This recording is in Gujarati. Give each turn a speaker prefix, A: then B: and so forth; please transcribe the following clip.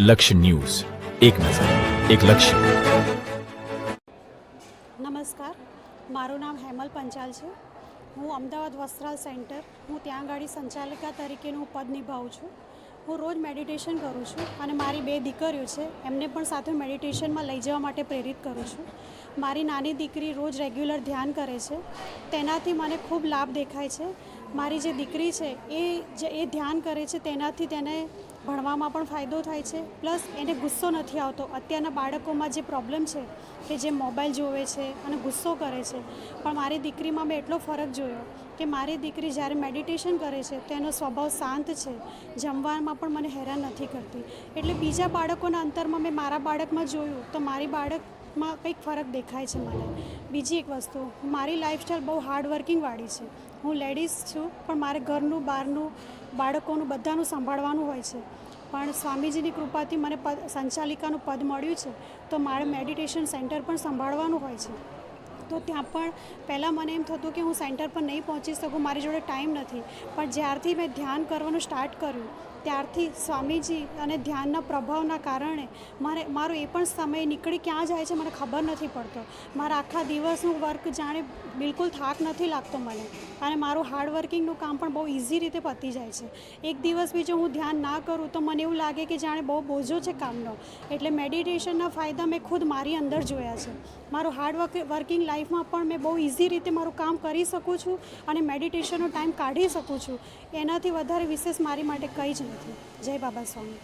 A: લક્ષ્ય ન્યૂઝ, એક નજર, એક લક્ષ્ય.
B: નમસ્કાર, મારું નામ હેમલ પંચાલ છે. હું અમદાવાદ વસ્ત્રાલ સેન્ટર, હું ત્યાં ગાડી સંચાલિકા તરીકેનું પદ નિભાવું છું. હું રોજ મેડિટેશન કરું છું અને મારી 2 દીકરીઓ છે, એમને પણ સાથે મેડિટેશનમાં લઈ જવા માટે પ્રેરિત કરું છું. મારી નાની દીકરી રોજ રેગ્યુલર ધ્યાન કરે છે, તેનાથી મને ખૂબ લાભ દેખાય છે. મારી જે દીકરી છે એ ધ્યાન કરે છે, તેનાથી તેને ભણવામાં પણ ફાયદો થાય છે, પ્લસ એને ગુસ્સો નથી આવતો. અત્યારના બાળકોમાં જે પ્રોબ્લેમ છે કે જે મોબાઈલ જોવે છે અને ગુસ્સો કરે છે, પણ મારી દીકરીમાં મેં એટલો ફરક જોયો કે મારી દીકરી જ્યારે મેડિટેશન કરે છે તો એનો સ્વભાવ શાંત છે, જમવામાં પણ મને હેરાન નથી કરતી. એટલે બીજા બાળકોના અંતરમાં મેં મારા બાળકમાં જોયું તો મારી બાળકમાં કંઈક ફરક દેખાય છે મને. બીજી એક વસ્તુ, મારી લાઈફસ્ટાઈલ બહુ હાર્ડવર્કિંગવાળી છે. હું લેડીઝ છું, પણ મારે ઘરનું, બહારનું, બાળકોનું બધાનું સંભાળવાનું હોય છે. પણ સ્વામીજીની કૃપાથી મને સંચાલિકાનું પદ મળ્યું છે, તો મારે મેડિટેશન સેન્ટર પણ સંભાળવાનું હોય છે. તો ત્યાં પણ પહેલાં મને એમ થતું કે હું સેન્ટર પર નહીં પહોંચી શકું, મારી જોડે ટાઈમ નથી. પણ જ્યારથી મેં ધ્યાન કરવાનું સ્ટાર્ટ કર્યું ત્યારથી સ્વામીજી અને ધ્યાનના પ્રભાવના કારણે મારો એ પણ સમય નીકળી ક્યાં જાય છે મને ખબર નથી પડતો. મારા આખા દિવસનું વર્ક જાણે બિલકુલ થાક નથી લાગતો મને, અને મારું હાર્ડવર્કિંગનું કામ પણ બહુ ઇઝી રીતે પતી જાય છે. એક દિવસ બી જો હું ધ્યાન ના કરું તો મને એવું લાગે કે જાણે બહુ બોજો છે કામનો. એટલે મેડિટેશનના ફાયદા મેં ખુદ મારી અંદર જોયા છે. મારું વર્કિંગ લાઈફમાં પણ મેં બહુ ઇઝી રીતે મારું કામ કરી શકું છું અને મેડિટેશનનો ટાઈમ કાઢી શકું છું. એનાથી વધારે વિશેષ મારી માટે કંઈ જ નથી. જય બાબા સ્વામી.